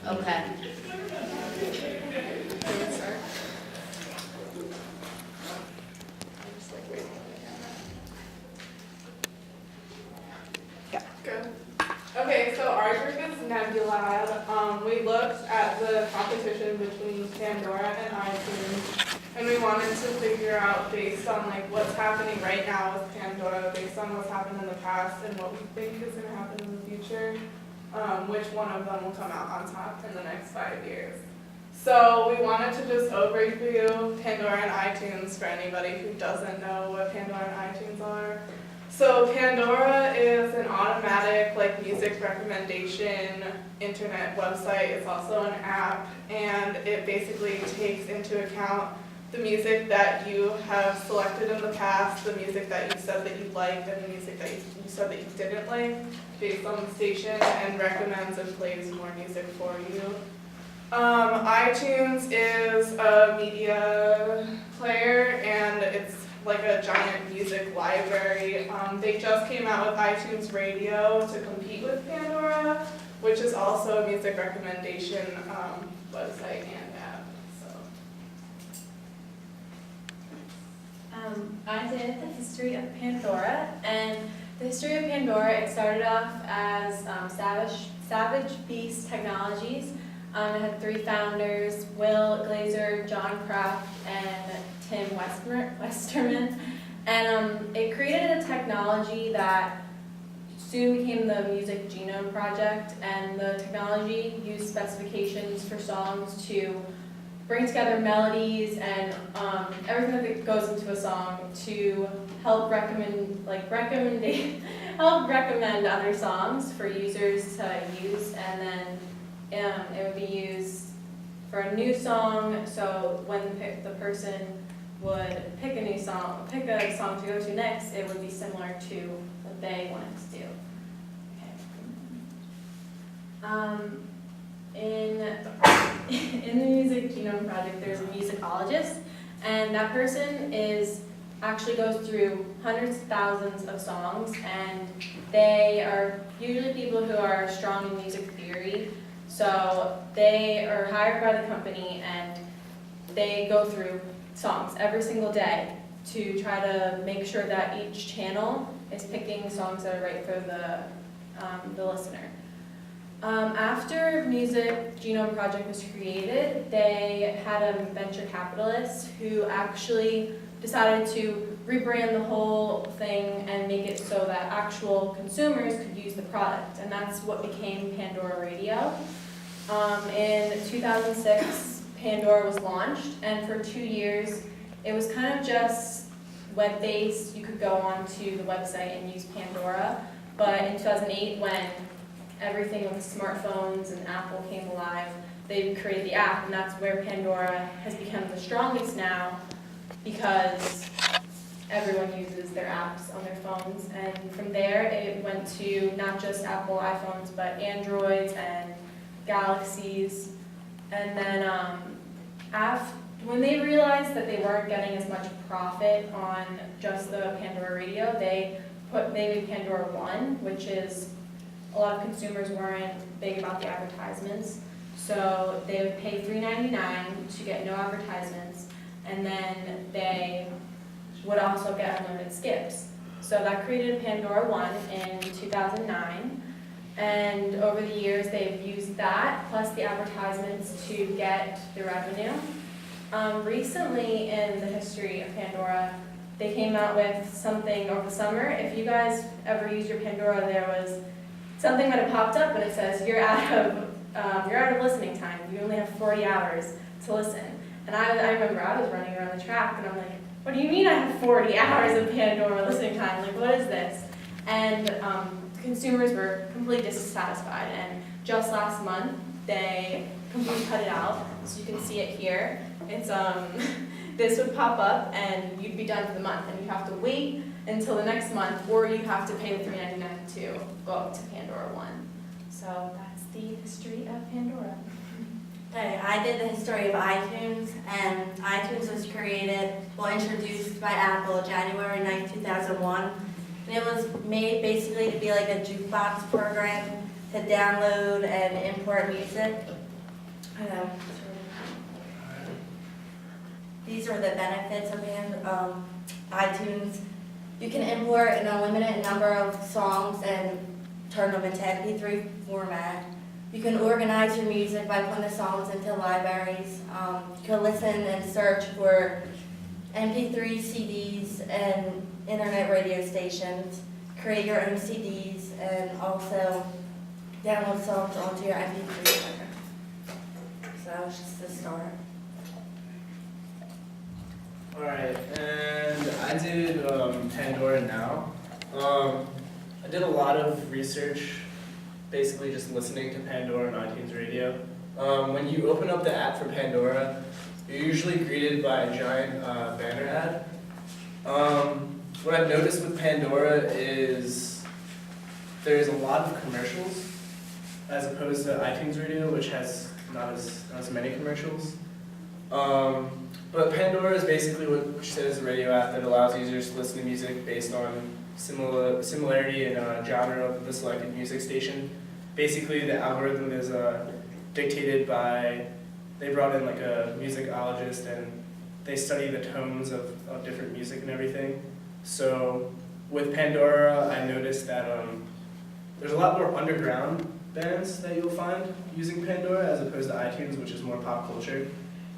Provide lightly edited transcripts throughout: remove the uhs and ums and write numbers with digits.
Okay. Good. Okay, so our group is NebulAD. We looked at the competition between Pandora and iTunes, and we wanted to figure out, based on like what's happening right now with Pandora, based on what's happened in the past and what we think is going to happen in the future, which one of them will come out on top in the next 5 years. So we wanted to just overview Pandora and iTunes for anybody who doesn't know what Pandora and iTunes are. So Pandora is an automatic music recommendation internet website. It's also an app, and it basically takes into account the music that you have selected in the past, the music that you said that you liked, and the music that you said that you didn't like, based on the station, and recommends and plays more music for you. iTunes is a media player, and it's like a giant music library. They just came out with iTunes Radio to compete with Pandora, which is also a music recommendation website and app. So. I did the history of Pandora, and the history of Pandora, it started off as Savage Beast Technologies. It had 3 founders, Will Glazer, John Kraft, and Tim Westerman. And it created a technology that soon became the Music Genome Project, and the technology used specifications for songs to bring together melodies and everything that goes into a song to help recommend other songs for users to use, and then it would be used for a new song. So when the person would pick a song to go to next, it would be similar to what they wanted to do. Okay. In the Music Genome Project, there's a musicologist, and that person actually goes through hundreds of thousands of songs, and they are usually people who are strong in music theory. So they are hired by the company, and they go through songs every single day to try to make sure that each channel is picking songs that are right for the listener. After Music Genome Project was created, they had a venture capitalist who actually decided to rebrand the whole thing and make it so that actual consumers could use the product, and that's what became Pandora Radio. In 2006, Pandora was launched, and for 2 years, it was kind of just web-based. You could go onto the website and use Pandora, but in 2008, when everything with smartphones and Apple came alive, they created the app, and that's where Pandora has become the strongest now, because everyone uses their apps on their phones. And from there, it went to not just Apple iPhones, but Androids and Galaxies. And then when they realized that they weren't getting as much profit on just the Pandora Radio, they made Pandora One, which is, a lot of consumers weren't big about the advertisements. So they would pay $3.99 to get no advertisements, and then they would also get unlimited skips. So that created Pandora One in 2009. And over the years, they've used that, plus the advertisements, to get the revenue. Recently, in the history of Pandora, they came out with something over the summer. If you guys ever use your Pandora, there was something that had popped up, and it says, you're out of listening time. You only have 40 hours to listen. And I remember I was running around the track, and I'm like, what do you mean I have 40 hours of Pandora listening time? Like, what is this? And consumers were completely dissatisfied, and just last month they completely cut it out. So you can see it here. It's this would pop up, and you'd be done for the month, and you have to wait until the next month, or you have to pay the $3.99 to go up to Pandora One. So that's the history of Pandora. Okay, I did the history of iTunes, and iTunes was introduced by Apple January 9, 2001. And it was made basically to be like a jukebox program to download and import music. These are the benefits of iTunes. You can import an unlimited number of songs and turn them into MP3 format. You can organize your music by putting the songs into libraries. You can listen and search for MP3 CDs and internet radio stations. Create your own CDs and also download songs onto your MP3 player. So that was just the start. Alright, and I did Pandora now. I did a lot of research, basically just listening to Pandora on iTunes Radio. When you open up the app for Pandora, you're usually greeted by a giant banner ad. What I've noticed with Pandora is there's a lot of commercials as opposed to iTunes Radio, which has not as many commercials. But Pandora is basically what says a radio app that allows users to listen to music based on similarity in genre of the selected music station. Basically, the algorithm is dictated by, they brought in like a musicologist and they study the tones of different music and everything. So with Pandora, I noticed that there's a lot more underground bands that you'll find using Pandora as opposed to iTunes, which is more pop culture.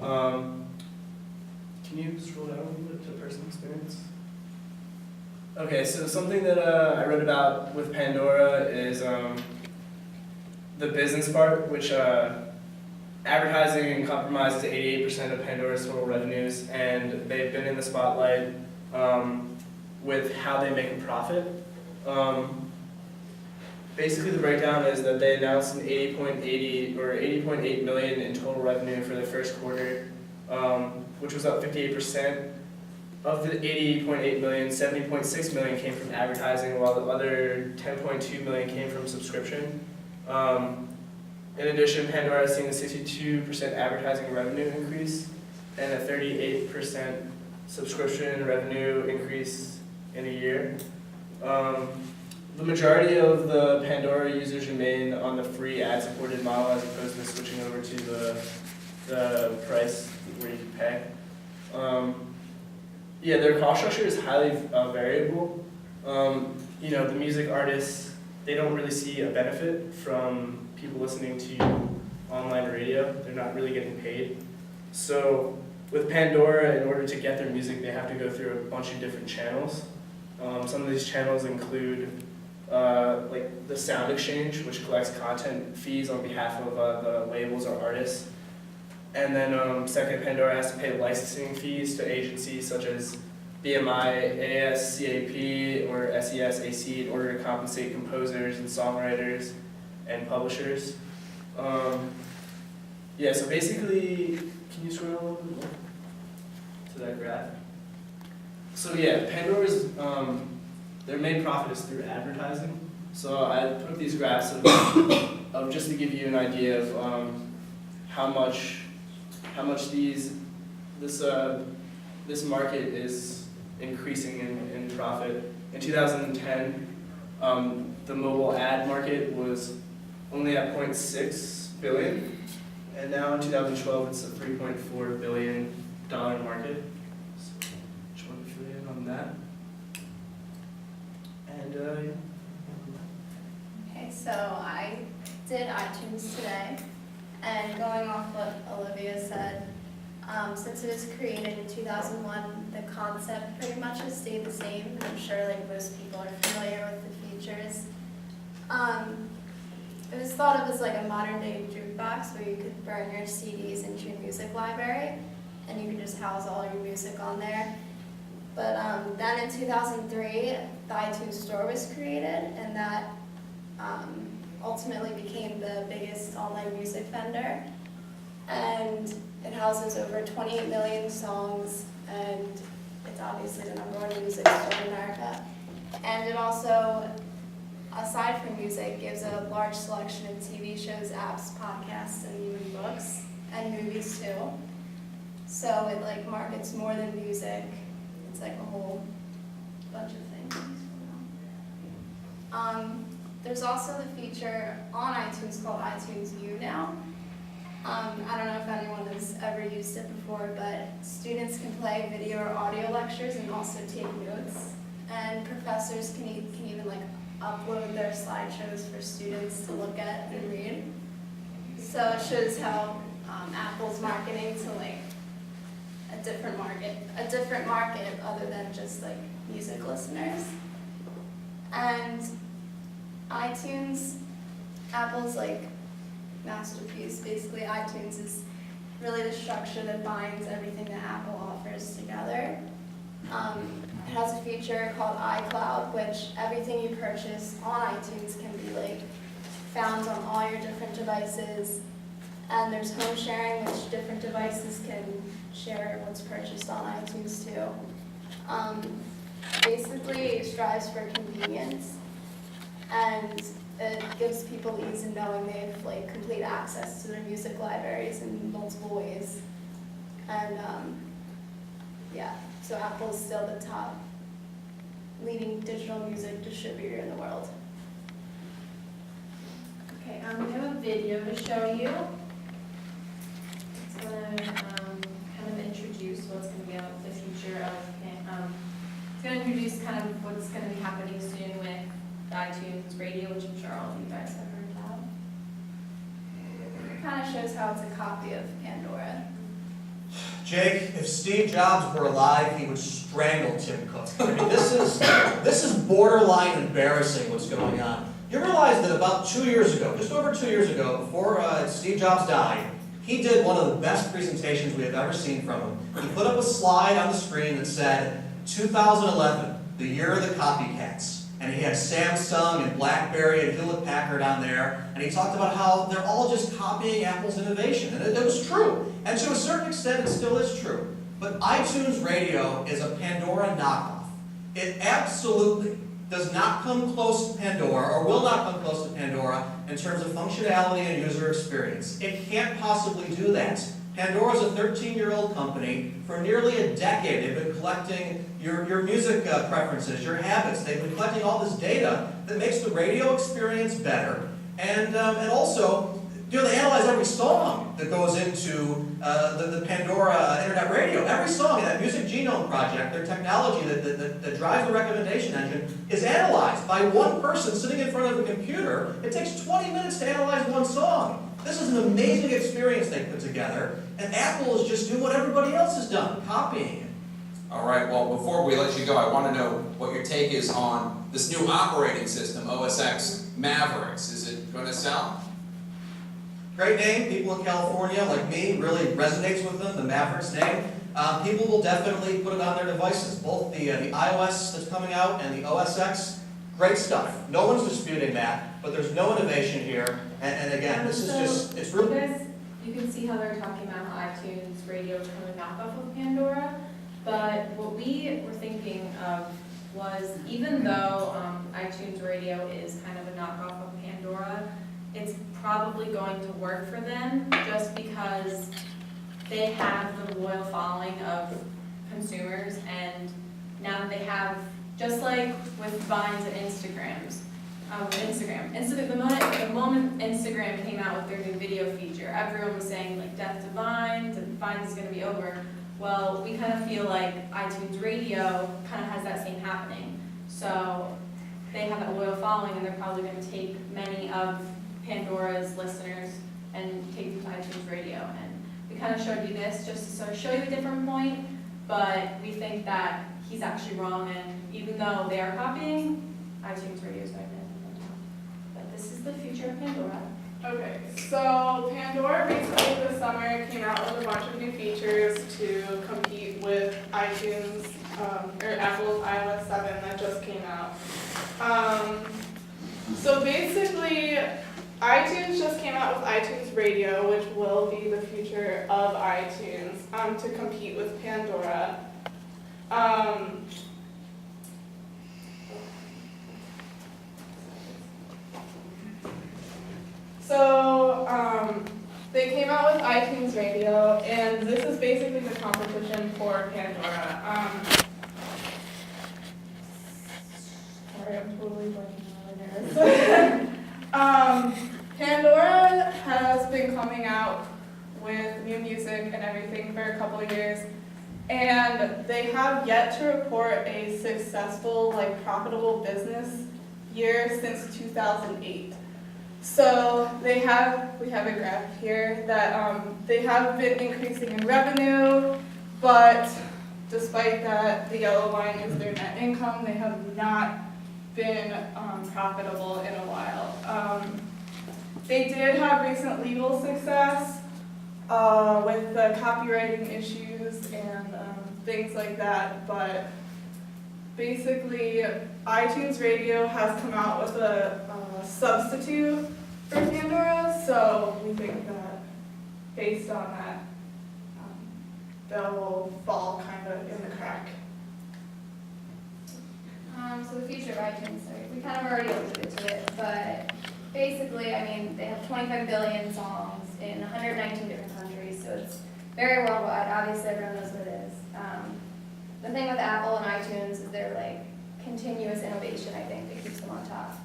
Can you scroll down a little bit to personal experience? Okay, so something that I read about with Pandora is the business part, which advertising compromises 88% of Pandora's total revenues, and they've been in the spotlight with how they make a profit. Basically, the breakdown is that they announced an 80.8 million in total revenue for the first quarter, which was up 58%. Of the 80.8 million, 70.6 million came from advertising, while the other 10.2 million came from subscription. In addition, Pandora has seen a 62% advertising revenue increase and a 38% subscription revenue increase in a year. The majority of the Pandora users remain on the free ad-supported model as opposed to switching over to the price where you can pay. Yeah, their cost structure is highly variable. You know, the music artists, they don't really see a benefit from people listening to online radio. They're not really getting paid. So with Pandora, in order to get their music, they have to go through a bunch of different channels. Some of these channels include like the Sound Exchange, which collects content fees on behalf of the labels or artists. And then second, Pandora has to pay licensing fees to agencies such as BMI, ASCAP, or SESAC in order to compensate composers and songwriters and publishers. Yeah, so basically, can you scroll a little bit more to that graph? So yeah, Pandora's, their main profit is through advertising. So I put these graphs of just to give you an idea of how much this market is increasing in profit. In 2010, the mobile ad market was only at 0.6 billion, and now in 2012 it's a $3.4 billion market. So just want to fill you in on that. And yeah. Okay, so I did iTunes today, and going off what Olivia said, since it was created in 2001, the concept pretty much has stayed the same. I'm sure like most people are familiar with the features. It was thought of as like a modern day jukebox where you could burn your CDs into your music library, and you could just house all your music on there. But then in 2003, the iTunes Store was created, and that ultimately became the biggest online music vendor. And it houses over 28 million songs, and it's obviously the #1 music store in America. And it also, aside from music, gives a large selection of TV shows, apps, podcasts, and even books, and movies too. So it like markets more than music. It's like a whole bunch of things. There's also the feature on iTunes called iTunes U now. ever used it before, but students can play video or audio lectures and also take notes. And professors can even like upload their slideshows for students to look at and read. So it shows how Apple's marketing to like a different market other than just like music listeners. And iTunes, Apple's like masterpiece. Basically, iTunes is really the structure that binds everything that Apple offers together. It has a feature called iCloud, which everything you purchase on iTunes can be like found on all your different devices. And there's home sharing, which different devices can share what's purchased on iTunes too. Basically, it strives for convenience, and it gives people ease in knowing they have like complete access to their music libraries in multiple ways. And yeah, so Apple's still the top leading digital music distributor in the world. Okay, we have a video to show you. It's going to kind of introduce what's going to be the future of, it's going to introduce kind of what's going to be happening soon with iTunes Radio, which I'm sure all of you guys have heard about. It kind of shows how it's a copy of Pandora. Jake, if Steve Jobs were alive, he would strangle Tim Cook. I mean, this is borderline embarrassing what's going on. You realize that about 2 years ago, just over 2 years ago, before Steve Jobs died, he did one of the best presentations we have ever seen from him. He put up a slide on the screen that said, 2011, the year of the copycats. And he had Samsung and BlackBerry and Hewlett-Packard on there, and he talked about how they're all just copying Apple's innovation, and it was true. And to a certain extent, it still is true. But iTunes Radio is a Pandora knockoff. It absolutely does not come close to Pandora, or will not come close to Pandora, in terms of functionality and user experience. It can't possibly do that. Pandora's a 13-year-old company. For nearly a decade, they've been collecting your music preferences, your habits. They've been collecting all this data that makes the radio experience better. And also, they analyze every song that goes into the Pandora Internet Radio. Every song in that Music Genome Project, their technology that drives the recommendation engine, is analyzed by one person sitting in front of a computer. It takes 20 minutes to analyze one song. This is an amazing experience they put together, and Apple is just doing what everybody else has done, copying it. All right, well, before we let you go, I want to know what your take is on this new operating system, OS X Mavericks. Is it going to sell? Great name. People in California, like me, really resonates with them, the Mavericks name. People will definitely put it on their devices, both the iOS that's coming out and the OS X. Great stuff. No one's disputing that, but there's no innovation here. And again, this is just, it's really... You can see how they're talking about how iTunes Radio is kind of a knockoff of Pandora, but what we were thinking of was, even though iTunes Radio is kind of a knockoff of Pandora, it's probably going to work for them just because they have the loyal following of consumers, and now that they have, just like with Vines and Instagram, the moment Instagram came out with their new video feature, everyone was saying like death to Vines, and Vines is going to be over. Well, we kind of feel like iTunes Radio kind of has that same happening. So they have that loyal following, and they're probably going to take many of Pandora's listeners and take them to iTunes Radio. And we kind of showed you this just to sort of show you a different point, but we think that he's actually wrong, and even though they are copying, iTunes Radio is going to benefit them. But this is the future of Pandora. Okay, so Pandora basically this summer came out with a bunch of new features to compete with iTunes, or Apple's iOS 7 that just came out. So basically, iTunes just came out with iTunes Radio, which will be the future of iTunes, to compete with Pandora. So they came out with iTunes Radio, and this is basically the competition for Pandora. Sorry, I'm totally blanking on my nerves. Pandora has been coming out with new music and everything for a couple of years. And they have yet to report a successful, like profitable business year since 2008. So we have a graph here that they have been increasing in revenue, but despite that, the yellow line is their net income. They have not been profitable in a while. They did have recent legal success with the copywriting issues and things like that, but basically iTunes Radio has come out with a substitute for Pandora, so we think that based on that, that will fall kind of in the crack. So the future of iTunes, we kind of already alluded to it, but basically, I mean, they have 25 billion songs in 119 different countries, so it's very worldwide. Obviously, everyone knows what it is. The thing with Apple and iTunes is they're like continuous innovation, I think, that keeps them on top.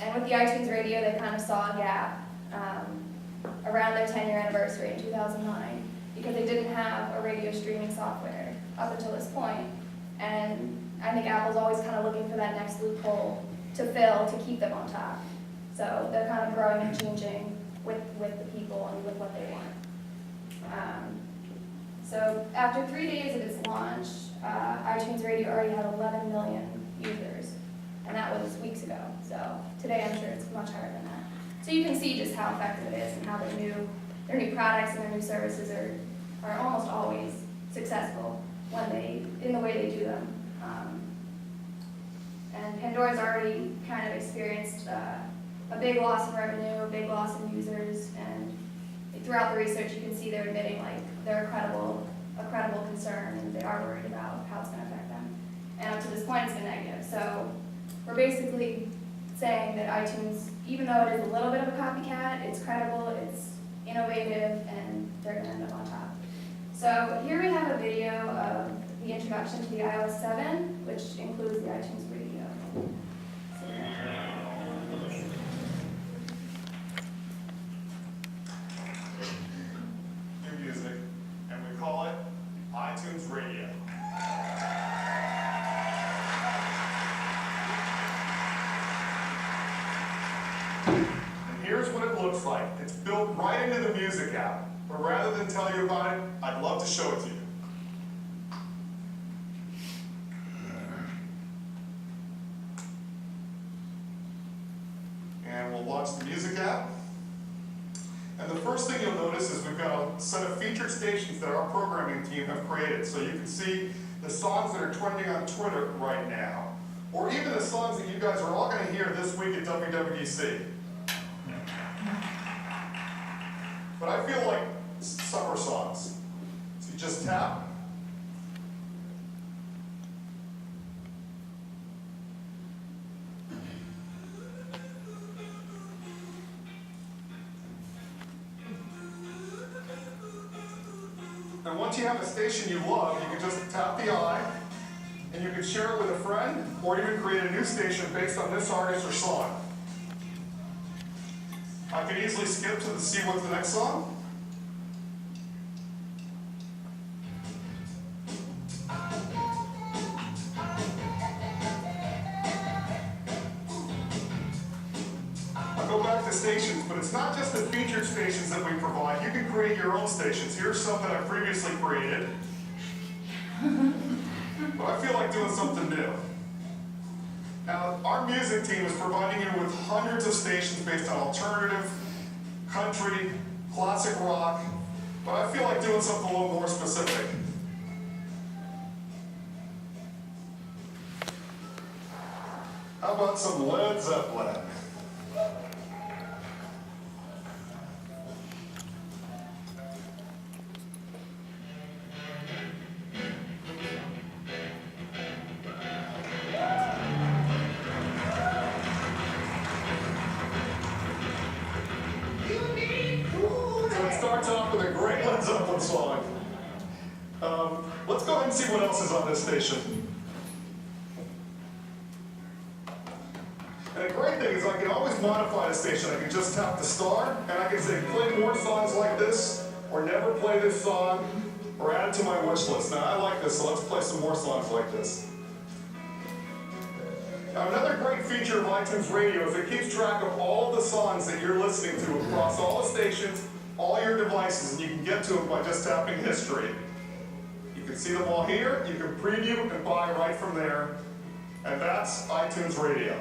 And with the iTunes Radio, they kind of saw a gap around their 10-year anniversary in 2009 because they didn't have a radio streaming software up until this point. And I think Apple's always kind of looking for that next loophole to fill to keep them on top. So they're kind of growing and changing with the people and with what they want. So after 3 days of its launch, iTunes Radio already had 11 million users, and that was weeks ago. So today I'm sure it's much higher than that. So you can see just how effective it is and how their new products and their new services are almost always successful in the way they do them. And Pandora's already kind of experienced a big loss in revenue, a big loss in users, and throughout the research you can see they're admitting like they're a credible concern and they are worried about how it's going to affect them. And up to this point it's been negative. So we're basically saying that iTunes, even though it is a little bit of a copycat, it's credible, it's innovative, and they're going to end up on top. So here we have a video of the introduction to the iOS 7, which includes the iTunes Radio. New music, and we call it iTunes Radio. And here's what it looks like. It's built right into the music app. But rather than tell you about it, I'd love to show it to you. And we'll launch the music app. And the first thing you'll notice is we've got a set of featured stations that our programming team have created. So you can see the songs that are trending on Twitter right now, or even the songs that you guys are all going to hear this week at WWDC. But I feel like summer songs. So you just tap. And once you have a station you love, you can just tap the eye, and you can share it with a friend, or even create a new station based on this artist or song. I can easily skip to see what's the next song. I'll go back to stations, but it's not just the featured stations that we provide. You can create your own stations. Here's some that I previously created. But I feel like doing something new. Now, our music team is providing you with hundreds of stations based on alternative, country, classic rock, but I feel like doing something a little more specific. How about some Led Zeppelin? Song. Let's go ahead and see what else is on this station. And a great thing is I can always modify the station. I can just tap the star, and I can say play more songs like this, or never play this song or add it to my wish list. Now I like this, so let's play some more songs like this. Now, another great feature of iTunes Radio is it keeps track of all of the songs that you're listening to across all the stations, all your devices, and you can get to them by just tapping history. You can see them all here, you can preview and buy right from there, and that's iTunes Radio.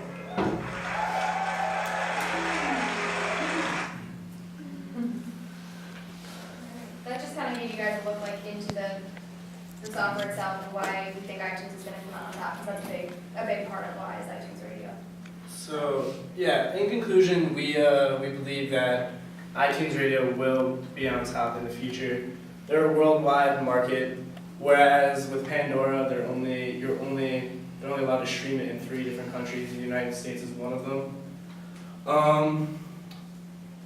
That just kind of gave you guys a look like into the software itself and why we think iTunes is going to come out on top, because that's a big part of why is iTunes Radio. So yeah, in conclusion, we believe that iTunes Radio will be on top in the future. They're a worldwide market, whereas with Pandora, you're only allowed to stream it in 3 different countries. The United States is one of them.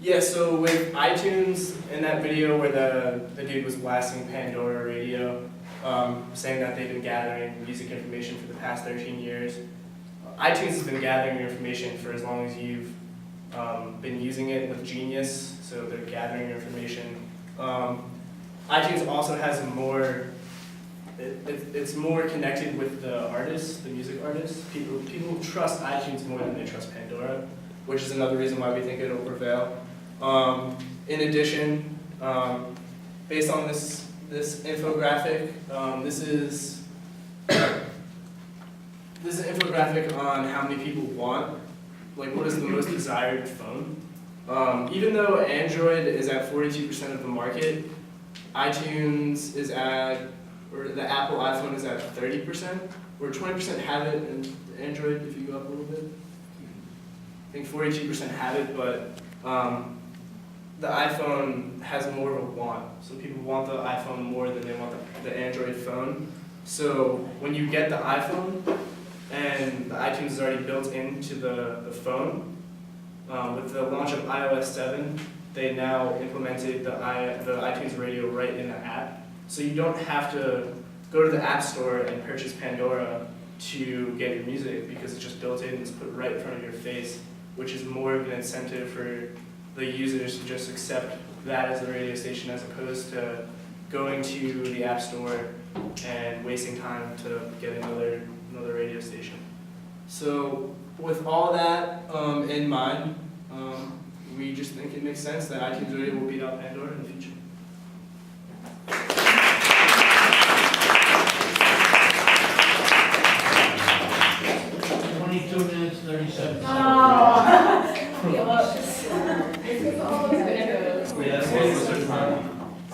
Yeah, so with iTunes, in that video where the dude was blasting Pandora Radio, saying that they've been gathering music information for the past 13 years. iTunes has been gathering your information for as long as you've been using it with Genius, so they're gathering your information. iTunes also has more, it's more connected with the artists, the music artists. People trust iTunes more than they trust Pandora, which is another reason why we think it'll prevail. In addition, based on this infographic, this is an infographic on how many people want, like what is the most desired phone. Even though Android is at 42% of the market, iTunes is at, or the Apple iPhone is at 30%, or 20% have it in Android if you go up a little bit. I think 42% have it, but the iPhone has more of a want. So people want the iPhone more than they want the Android phone. So when you get the iPhone, and the iTunes is already built into the phone, with the launch of iOS 7, they now implemented the iTunes Radio right in the app. So you don't have to go to the App Store and purchase Pandora to get your music, because it's just built in, it's put right in front of your face, which is more of an incentive for the users to just accept that as a radio station, as opposed to going to the App Store and wasting time to get another radio station. So with all that in mind, we just think it makes sense that iTunes Radio will beat out Pandora in the future.